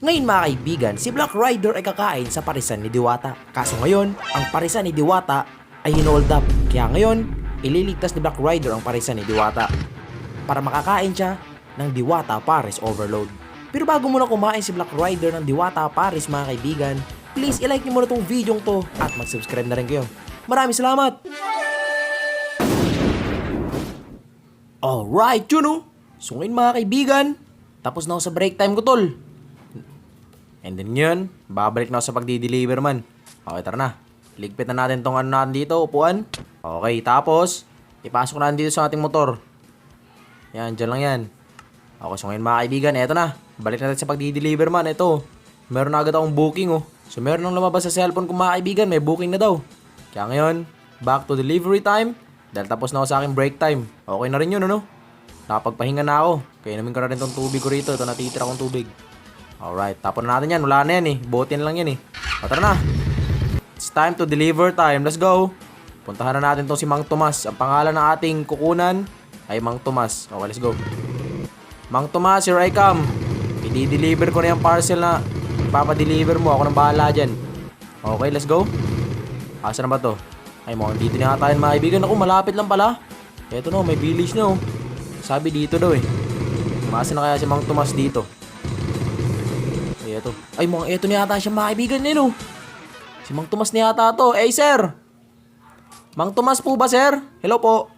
Ngayon mga kaibigan, si Black Rider ay kakain sa parisan ni Diwata. Kaso ngayon, ang parisan ni Diwata ay hinold up. Kaya ngayon, ililigtas ni Black Rider ang parisan ni Diwata para makakain siya ng Diwata Pares Overload. Pero bago muna kumain si Black Rider ng Diwata Pares mga kaibigan, please ilike niyo muna tong video to at mag-subscribe na rin kayo. Maraming salamat! Alright, yun o! So ngayon mga kaibigan, tapos na ako sa break time ko tol. And then yun, babalik na ako sa pagdi-deliver man. Okay, tara na. Ligpit na natin tong ano natin dito, upuan. Okay, tapos, ipasok na dito sa ating motor. Yan, dyan lang yan. Okay, so ngayon mga kaibigan, eto na. Balik na natin sa pagdi-deliver man. Ito, meron na agad akong booking oh. So meron nang lumabas sa cellphone ko mga kaibigan, may booking na daw. Kaya ngayon, back to delivery time. Dahil tapos na ako sa aking break time. Okay na rin yun, ano? Nakapagpahinga na ako. Kaya namin ko na rin tong tubig ko rito. Ito, natitira akong tubig. Alright, tapon na natin yan. Wala na yan eh. Botin lang yan eh. O, tara na. It's time to deliver time. Let's go. Puntahan na natin tong si Mang Tomas. Ang pangalan ng ating kukunan ay Mang Tomas. Okay, let's go. Mang Tomas, here I come. I-deliver ko na yung parcel na ipapadeliver mo. Ako nang bahala dyan. Okay, let's go. Asa na ba to? Ay mo, dito na tayo mga kaibigan. Ako, malapit lang pala. Eto no, may village na oh. Sabi dito daw eh. Umasa na kaya si Mang Tomas dito. Eto. Ay mga eto na yata siya mga kaibigan eh no. Si Mang Tomas na yata to. Eh sir. Mang Tomas po ba sir? Hello po.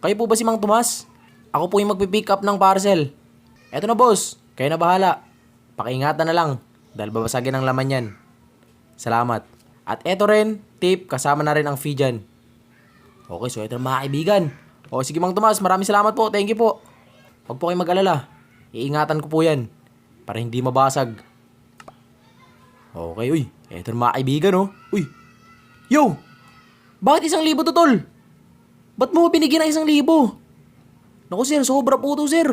Kayo po ba si Mang Tomas? Ako po yung magpipick up ng parcel. Eto na boss. Kayo na bahala. Pakiingatan na lang. Dahil babasagin ang laman yan. Salamat. At eto rin, tip, kasama na rin ang fee dyan. Okay, so eto na mga kaibigan. O sige Mang Tomas, maraming salamat po. Thank you po. Huwag po kayong mag-alala. Iingatan ko po yan. Para hindi mabasag. Okay, uy. Eto na mga kaibigan, oh. Uy. Yo! Bakit 1,000 to, tol? Ba't mo binigyan ng 1,000? Naku, sir. Sobra po to, sir.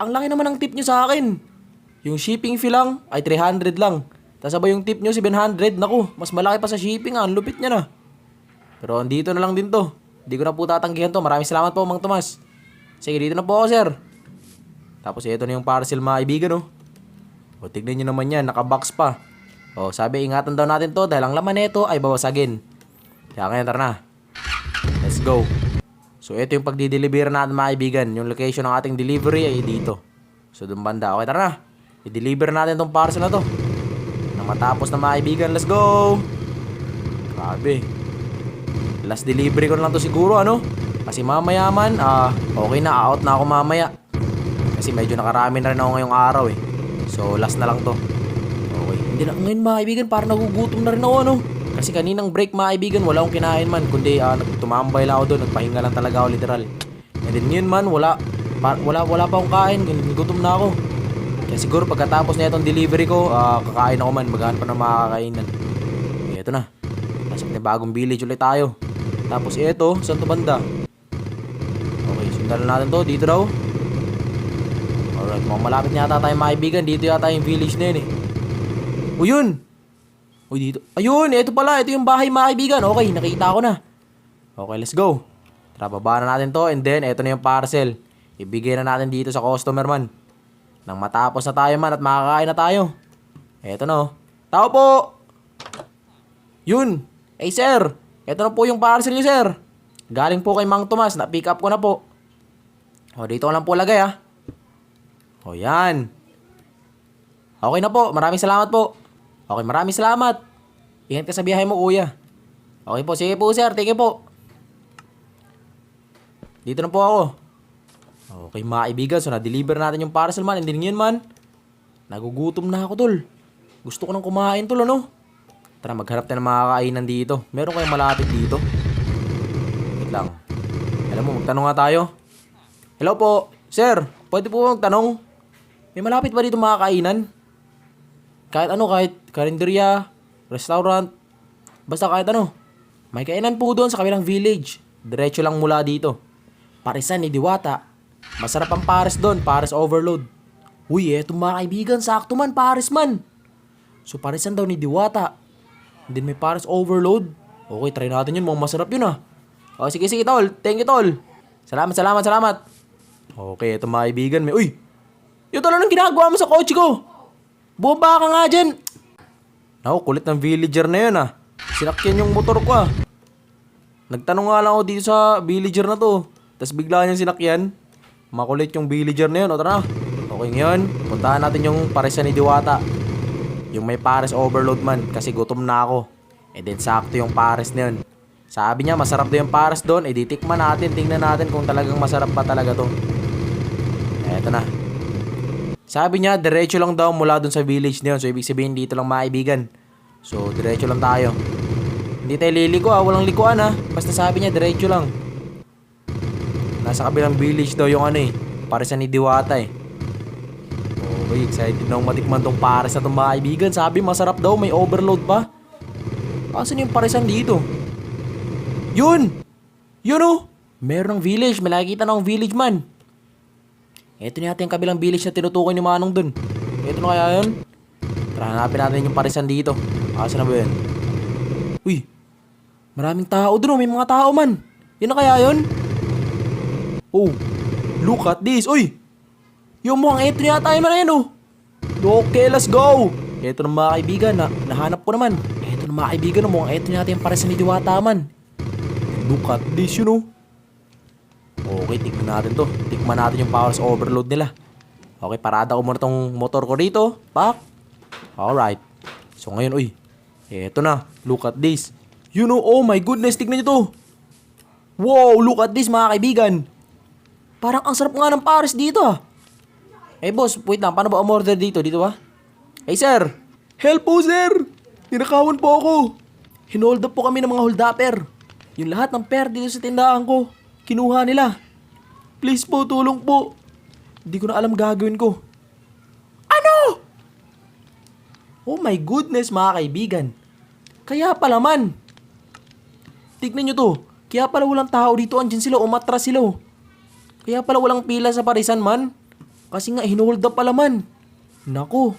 Ang laki naman ng tip nyo sa akin. Yung shipping fee lang ay 300 lang. Tapos sabay yung tip nyo 700. Naku, mas malaki pa sa shipping, ah. Ang lupit niya na. Pero andito na lang din to. Hindi ko na po tatanggihan to. Maraming salamat po, Mang Tomas. Sige, dito na po ako, sir. Tapos eto na yung parcel, mga kaibigan, oh. O, tignan nyo naman yan. Nakabox pa. O, sabi, ingatan daw natin to dahil ang laman nito ay babasagin. Kaya ngayon, tara na. Let's go. So, ito yung pagdi-deliver natin mga kaibigan. Yung location ng ating delivery ay dito. So, doon banda. Okay, tara na. I-deliver natin tong parcel na to. Nang matapos na mga kaibigan, let's go. Grabe. Last delivery ko na lang to siguro, ano? Kasi mamaya man, okay na. Out na ako mamaya. Kasi medyo nakarami na rin ako ngayong araw eh. So, last na lang to. Okay. Hindi na, ngayon mga kaibigan, parang nagugutom na rin ako, ano? Kasi kaninang break mga kaibigan, wala akong kinain man. Kundi, tumambay lang ako doon. Nagpahinga lang talaga ako, literal. And then yun man, wala pa akong kain. Gutom na ako. Kaya siguro pagkatapos na itong delivery ko, kakain ako man. Maghahan pa ng makakainan. Okay, ito na. Nasa bagong village ulit tayo. Tapos ito, saan to banda? Okay, sundan natin to. Dito daw. Alright, mga malapit na yata tayong mga kaibigan. Dito yata yung village na yun eh. O yun! O dito. Ayun, ito pala. Ito yung bahay mga kaibigan. Okay, nakita ko na. Okay, let's go. Tara, baba na natin to. And then, ito na yung parcel. Ibigay na natin dito sa customer man. Nang matapos na tayo man at makakain na tayo. Ito na oh. Tao po! Yun! Eh sir! Ito na po yung parcel niyo sir. Galing po kay Mang Tomas. Na-pick up ko na po. O, dito ko lang po lagay ah. O yan. Okay na po. Maraming salamat po. Okay, maraming salamat. Ingat ka sa biyahe mo, kuya. Okay po. Sige po, sir. Thank you po. Dito na po ako. Okay, mga kaibigan. So, na-deliver natin yung parcel man. And then yun man. Nagugutom na ako, tol. Gusto ko nang kumain, tol, ano? Tara, magharap tayo ng mga kainan dito. Meron kayong malapit dito? Wait lang. Alam mo, magtanong nga tayo. Hello po. Sir, pwede po magtanong? May malapit ba dito mga kainan? Kahit ano, kahit karinderya, restaurant, basta kahit ano. May kainan po doon sa kabilang village. Diretso lang mula dito. Parisan ni Diwata. Masarap ang pares doon, pares overload. Uy, eto mga kaibigan, sakto man, pares man. So parisan daw ni Diwata. And then may pares overload. Okay, try natin yun, mukhang masarap yun ah. O sige, tol. Thank you, tol. Salamat. Okay, eto mga kaibigan, may... Uy! Yung tol, anong ginagawa mo sa kotse ko? Bumaba ka nga dyan! Naku, kulit ng villager na yun Sinakyan yung motor ko Nagtanong nga lang ako dito sa villager na to. Tapos bigla niyang sinakyan. Makulit yung villager na yun. O tara na. Okay ngayon, puntahan natin yung paresan ni Diwata. Yung may pares overload man. Kasi gutom na ako. Then sakto yung pares na yun. Sabi niya masarap daw yung pares doon. Di tikman natin. Tingnan natin kung talagang masarap pa talaga to. Eto na. Sabi niya diretso lang daw mula doon sa village na yun. So ibig sabihin dito lang maibigan. So diretso lang tayo. Hindi tayo liliko walang likuan Basta sabi niya diretso lang. Nasa kabilang village daw yung paresan ni Diwata Okay, excited na akong matikman tong pares na tong mga kaibigan. Sabi masarap daw, may overload pa. Asan yung paresan dito? Yun! Yun Merong village, may nakikita na akong village man. Ito na yata yung kabilang village na tinutukoy ni Manong dun. Ito na kaya yun? Tara, hanapin natin yung paresan dito. Asan na ba yun? Uy! Maraming tao dun may mga tao man. Yun na kaya yun? Oh, look at this. Uy! Yung mukhang ito na yata yung man yun Okay, let's go! Ito na mga kaibigan nahanap ko naman. Ito na mga kaibigan mukhang ito na yata yung paresan ni Diwata man. Look at this Okay, tignan natin to. Tikman natin yung powers overload nila. Okay, parada ko muna tong motor ko dito. Pak! Alright. So ngayon, eto na. Look at this. Oh my goodness, tignan nyo to. Wow, look at this mga kaibigan. Parang ang sarap nga ng pares dito boss, wait lang. Paano ba umorder dito? Dito ba? Hey sir! Help po sir! Ninakawan po ako. Hinold up po kami ng mga holdapper. Yung lahat ng pera dito sa tindahan ko, kinuha nila. Please po, tulong po. Hindi ko na alam gagawin ko. Ano? Oh my goodness mga kaibigan. Kaya pala man. Tignan nyo to. Kaya pala walang tao dito. Andyan sila, umatras sila Kaya pala walang pila sa parisan man. Kasi nga hinuhold up pala man. Naku.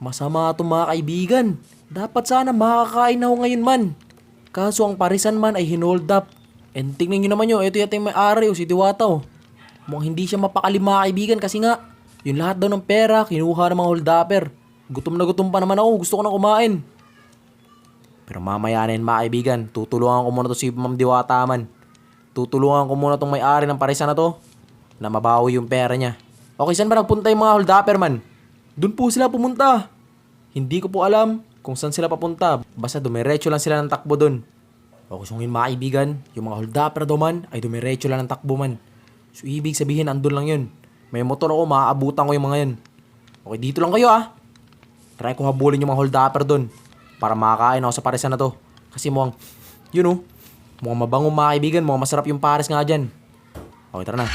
Masama ito mga kaibigan. Dapat sana makakain ako ngayon man. Kaso ang parisan man ay hinold up. And tingnan nyo naman ito yata yung may-ari si Diwata Mukhang hindi siya mapakali mga kaibigan kasi nga, yung lahat daw ng pera, kinuha ng mga holdapper. Gutom na gutom pa naman ako, gusto ko na kumain. Pero mamaya na yun mga kaibigan, tutulungan ko muna to si Ma'am Diwata man. Tutulungan ko muna tong may-ari ng parisan na to, na mabawi yung pera niya. Okay, saan ba nagpunta yung mga holdapper man? Doon po sila pumunta. Hindi ko po alam kung saan sila papunta. Basta dumiretso lang sila ng takbo doon. O kung yung mga kaibigan, yung mga holdapper daw man, ay dumiretso lang ng takbo man. So ibig sabihin, andun lang yun. May motor ako, maaabutan ko yung mga yun. Okay, dito lang kayo Try ko habulin yung mga holdapper doon. Para makakain ako sa paresan na to. Kasi mukhang, mukhang mabangong mga kaibigan, mukhang masarap yung pares nga dyan. Okay, tara na.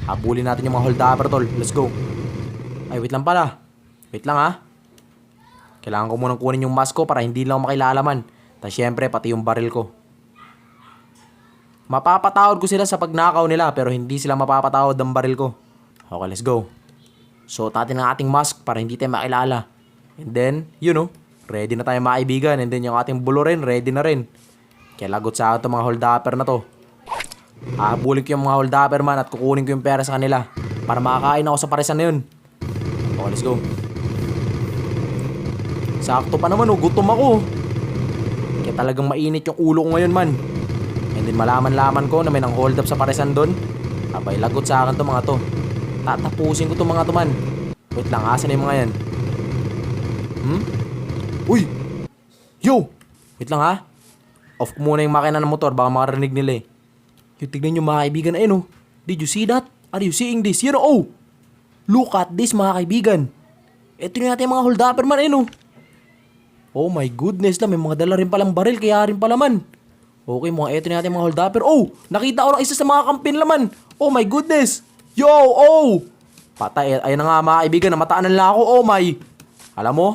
Habulin natin yung mga holdapper tol. Let's go. Ay, wait lang pala. Wait lang Kailangan ko munang kunin yung mask ko para hindi lang makilala man. Tapos syempre, pati yung baril ko. Mapapatawad ko sila sa pagnakaw nila pero hindi sila mapapatawad ng baril ko. Okay, let's go. Suot natin ang ating mask para hindi tayo makilala. And then, ready na tayo mga kaibigan. And then yung ating bulo rin, ready na rin. Kaya lagot sa akin itong mga holdapper na to. Hahabulin ko yung mga holdapper man at kukunin ko yung pera sa kanila para makakain ako sa paresan na yun. Okay, let's go. Sakto pa naman gutom ako. Kaya talagang mainit yung ulo ko ngayon man. And then malaman-laman ko na may nang hold up sa paresan doon. Abay, lagot sa akin to mga to. Tatapusin ko to mga to man. Wait lang, asan na yung mga yan? Uy! Yo! Wait lang Off ko muna yung makina ng motor, baka makarinig nila Yung tignan nyo mga kaibigan, did you see that? Are you seeing this? Look at this mga kaibigan. Ito na natin yung mga holdapper man Oh my goodness lang, may mga dala rin palang baril, kaya rin pala man. Okay, ito na natin yung mga holdapper. Nakita ko lang isa sa mga kampin laman. Oh my goodness. Yo, patay, ayun na nga mga kaibigan, namataan na lang ako, my. Alam mo,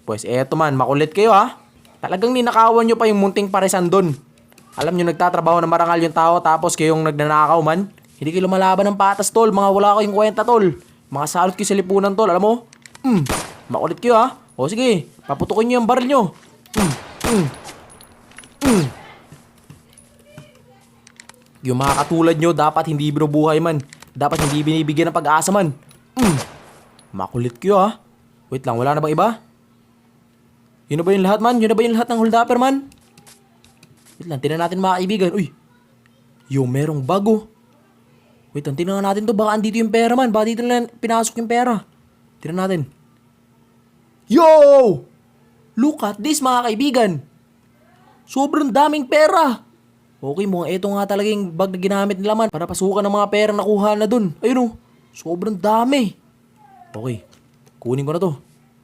pues eto man, makulit kayo Talagang ninakawan nyo pa yung munting paresan doon. Alam nyo, nagtatrabaho na marangal yung tao tapos kayong nagnanakaw man. Hindi kayo lumalaban ng patas tol, mga wala kayong kwenta tol. Mga salot kayo sa lipunan tol, alam mo? Makulit kayo O sige, paputukin nyo yung baril nyo. Yung mga katulad nyo, dapat hindi binubuhay man. Dapat hindi binibigyan ng pag-asa man. Makulit kayo Wait lang, wala na bang iba? Yun na ba yung lahat, man? Yun na ba yung lahat ng hold upper, man? Wait lang, tingnan natin mga kaibigan. Uy, yung merong bago. Wait lang, tingnan natin to. Baka andito yung pera, man. Baka dito na pinasok yung pera. Tingnan natin. Yo! Look at this, mga kaibigan. Sobrang daming pera. Okay, mukhang ito nga talaga yung bag na ginamit nila, man. Para pasukan ng mga pera nakuha na dun. Ayun, oh. Sobrang dami. Okay, kunin ko na to.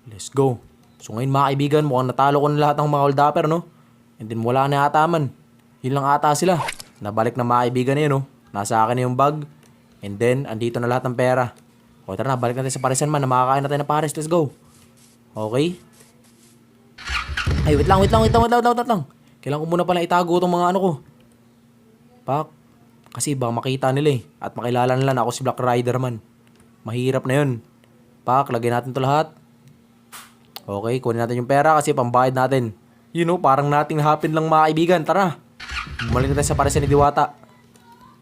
Let's go. So ngayon mga kaibigan, mukhang natalo ko na lahat ng mga hold upper, no? And then wala na ata, man. Yun lang ata sila. Nabalik na mga kaibigan na yun, no? Nasa akin na yung bag. And then, andito na lahat ng pera. O tara na, balik natin sa parisan, man, na makakain natin ng pares. Let's go. Okay. Ay, wait lang. Kailangan ko muna pala itago itong mga ano ko. Pak. Kasi baka makita nila eh. At makilala nila na ako si Black Rider, man. Mahirap na yun. Pak, lagyan natin to lahat. Okay, kunin natin yung pera kasi pambayad natin. You know, parang nating hapin lang mga kaibigan. Tara. Bumalik na tayo sa parisan ni Diwata.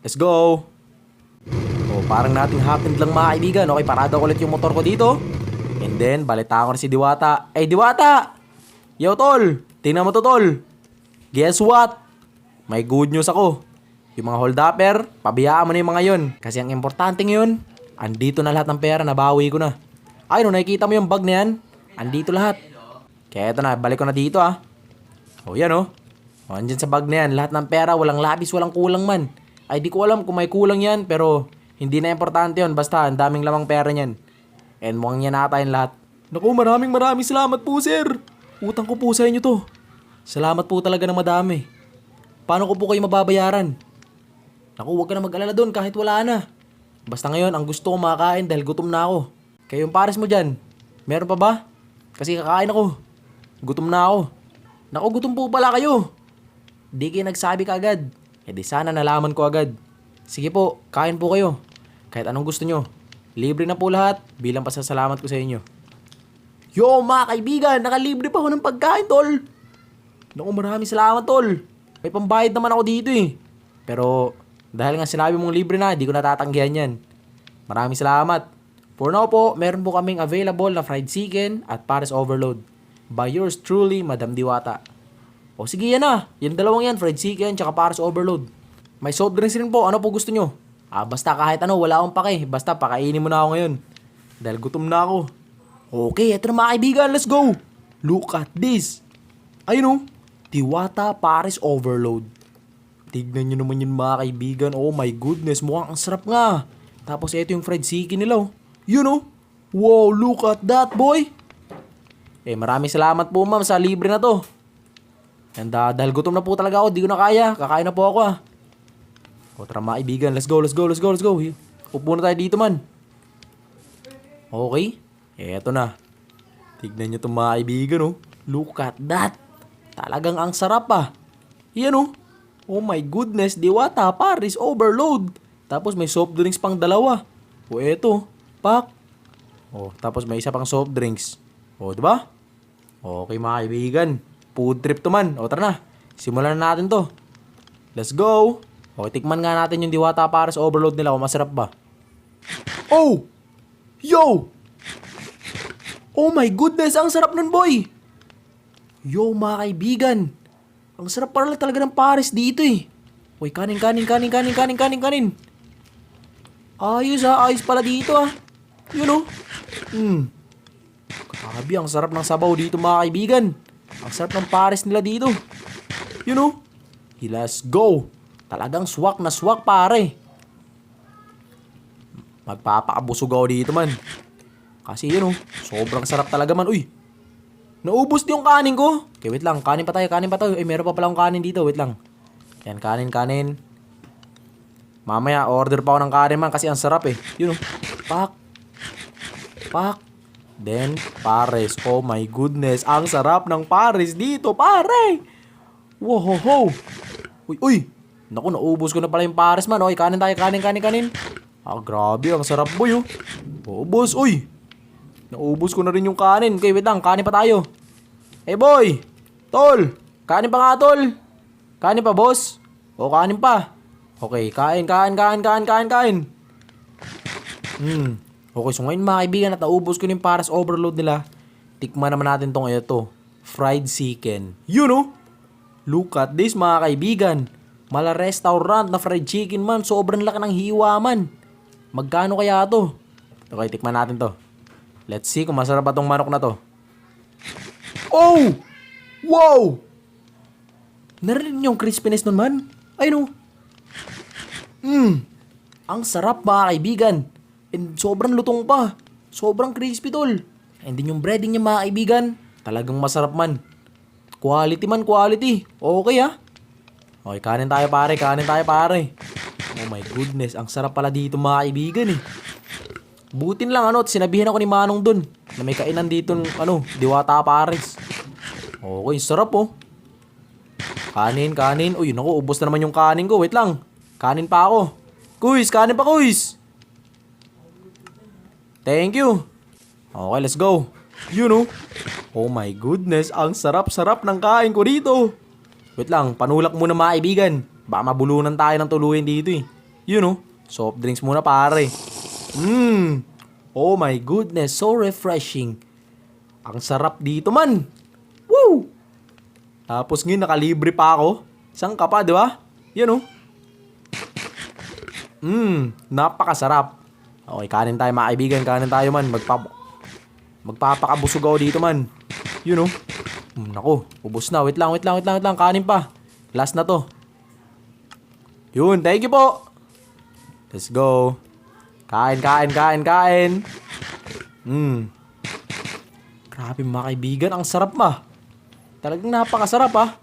Let's go. Oh, parang nating hapin lang mga kaibigan. Okay, parada ko ulit yung motor ko dito. And then, balita ko na si Diwata. Eh, Diwata! Yo, tol! Tingnan mo to, tol. Guess what? May good news ako. Yung mga hold upper, pabiyaan mo na yung mga yun. Kasi ang importante ngayon, andito na lahat ng pera, nabawi ko na. Ay, no, nakikita mo yung bag na yan? Andito lahat. Kaya eto na, balik ko na dito O yan o. O, andyan sa bag na yan, lahat ng pera, walang labis, walang kulang man. Ay, di ko alam kung may kulang yan, pero hindi na importante yun. Basta, ang daming lamang pera niyan. And mukhang yan ata yung lahat. Naku, maraming salamat po, sir. Utang ko po sa inyo to. Salamat po talaga ng madami. Paano ko po kayo mababayaran? Naku, huwag ka na mag-alala doon kahit wala na. Basta ngayon, ang gusto ko makakain dahil gutom na ako. Kaya yung pares mo dyan, meron pa ba? Kasi kakain ako. Gutom na ako. Naku, gutom po pala kayo. Di kayo nagsabi ka agad. E di sana nalaman ko agad. Sige po, kain po kayo. Kahit anong gusto nyo. Libre na po lahat bilang pasasalamat ko sa inyo. Yo mga kaibigan, nakalibre pa ako ng pagkain, tol. Naku, maraming salamat, tol. May pambayad naman ako dito eh. Pero dahil nga sinabi mong libre na, di ko natatanggihan yan. Maraming salamat. For now po, meron po kaming available na fried chicken at pares overload. By yours truly, Madam Diwata. O sige yan na. Yung dalawang yan, fried chicken tsaka pares overload. May soft drinks rin po. Ano po gusto nyo? Basta kahit ano, wala akong pake. Basta pakainin mo na ako ngayon. Dahil gutom na ako. Okay, eto na mga kaibigan. Let's go. Look at this. Ayun o. Diwata pares overload. Tignan nyo naman yun mga kaibigan. Oh my goodness, mukhang ang sarap nga. Tapos ito yung fried chicken nila oh. You know? Wow, look at that, boy. Maraming salamat po ma'am sa libre na to. And dahil gutom na po talaga ako, di ko na kaya. Kakain na po ako O tara mga kaibigan, let's go. Upo na tayo dito man. Okay, eto na. Tignan nyo itong mga kaibigan oh. Look at that. Talagang ang sarap Yan oh. Oh my goodness, Diwata pares overload. Tapos may soft drinks pang dalawa. O eto, pak. Tapos may isa pang soft drinks. Diba? Okay mga kaibigan. Food trip to man. Tara na. Simulan na natin to. Let's go. Tikman nga natin yung Diwata pares overload nila kung masarap ba. Oh! Yo! Oh my goodness, ang sarap nun, boy. Yo mga kaibigan. Ang sarap pala talaga ng pares dito eh. Uy, kanin. Ayos ayos pala dito You know? Grabe, ang sarap ng sabaw dito mga kaibigan. Ang sarap ng pares nila dito. You know? Let's go. Talagang swak na swak pare. Magpapakabusog ako dito man. Kasi sobrang sarap talaga man. Uy, naubos yung kanin ko. Okay, wait lang. Kanin pa tayo. Meron pa pala akong kanin dito. Wait lang. Yan, kanin. Mamaya, order pa ako ng kanin man kasi ang sarap You know? Pak. Then, pares. Oh my goodness. Ang sarap ng pares dito, pare. Wow. Uy. Naku, naubos ko na pala yung pares man. Okay, kanin tayo. Kanin. Grabe. Ang sarap, boy Ubos. Uy. Naubos ko na rin yung kanin. Okay, wait lang. Kanin pa tayo. Boy. Tol. Kanin pa nga, tol. Kanin pa, boss. Kanin pa. Okay, kain. Okay, so ngayon mga kaibigan at naubos ko yung pares overload nila. Tikman naman natin tong ito. Fried chicken. Yun oh. Look at this mga kaibigan. Mala restaurant na fried chicken man. Sobrang laki ng hiwa man. Magkano kaya to? Okay, tikman natin to. Let's see kung masarap ba tong manok na to. Oh! Wow! Narinig niyo yung crispiness nun man? Ay no. Ang sarap mga kaibigan. And sobrang lutong pa. Sobrang crispy tol. And din yung breading niya mga kaibigan. Talagang masarap man. Quality man, quality. Okay ah. Okay, kanin tayo pare, kanin tayo pare. Oh my goodness, ang sarap pala dito mga kaibigan eh. Butin lang sinabihan ako ni Manong dun na may kainan dito Diwata Paris. Okay, sarap oh. Kanin, kanin. Uy, naku, ubos na naman yung kanin ko. Wait lang. Kanin pa ako. Kuys, kanin pa kuys. Thank you. Okay, let's go. Oh my goodness, ang sarap-sarap ng kain ko dito. Wait lang, panulak muna mga kaibigan. Baka mabulunan tayo ng tuluyan dito eh. Soft drinks muna pare. Oh my goodness, so refreshing. Ang sarap dito man. Woo! Tapos ngayon nakalibre pa ako. Isang ka pa, di ba? Napakasarap. Okay, kanin tayo mga kaibigan, kanin tayo man. Magpapakabusog ako dito man. Naku, ubos na. Wait lang. Kanin pa. Last na to. Yun, thank you po. Let's go. Kain. Grabe mga kaibigan, ang sarap ma. Talagang napakasarap ah.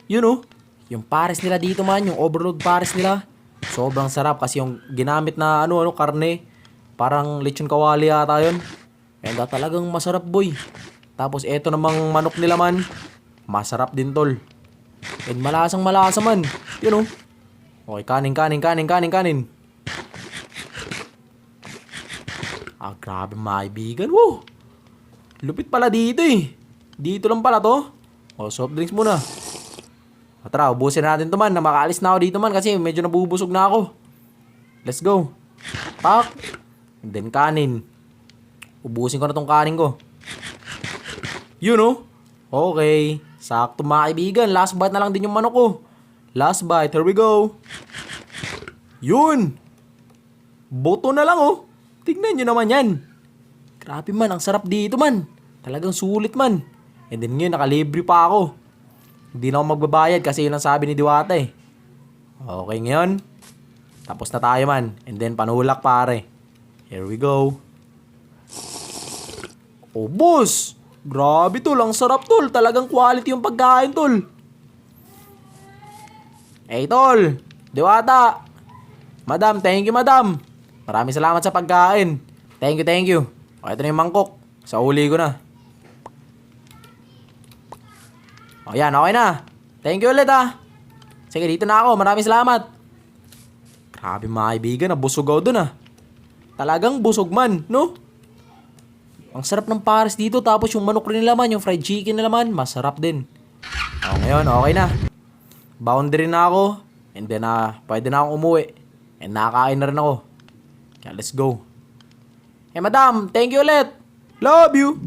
Yung pares nila dito man, yung overload pares nila. Sobrang sarap kasi yung ginamit na karne. Parang lechon kawali yata yun. Kaya talagang masarap boy. Tapos eto namang manok nila man. Masarap din tol. And malasang malasa man. Okay, kanin. Ah, grabe mga kaibigan. Woo! Lupit pala dito eh. Dito lang pala to. Soft drinks muna. Tara, ubusin natin to man. Na makaalis na ako dito man kasi medyo nabubusog na ako. Let's go. Pak. And then kanin. Ubusin ko na tong kanin ko. Okay. Sakto mga kaibigan. Last bite na lang din yung manok ko. Last bite. Here we go. Yun. Boto na lang oh. Tignan nyo naman yan. Grabe man. Ang sarap dito man. Talagang sulit man. And then ngayon nakalibre pa ako. Hindi na ako magbabayad kasi yun ang sabi ni Diwata eh. Okay ngayon. Tapos na tayo man. And then panulak pare. Here we go. Oh boss. Grabe tol. Ang sarap tol. Talagang quality yung pagkain tol. Hey tol. Diwata. Madam. Thank you madam. Maraming salamat sa pagkain. Thank you. O ito na yung mangkok. Sa uli ko na. O yan, okay na. Thank you ulit ah. Sige, dito na ako. Maraming salamat. Grabe mga kaibigan, nabusog ako dun ah. Talagang busog man, no? Ang sarap ng pares dito. Tapos yung manok rin nila man, yung fried chicken nila man, masarap din. O ngayon, okay na. Boundary na ako. And then pwede na akong umuwi. And nakakain na rin ako. Kaya let's go. Hey madam, thank you ulit. Love you.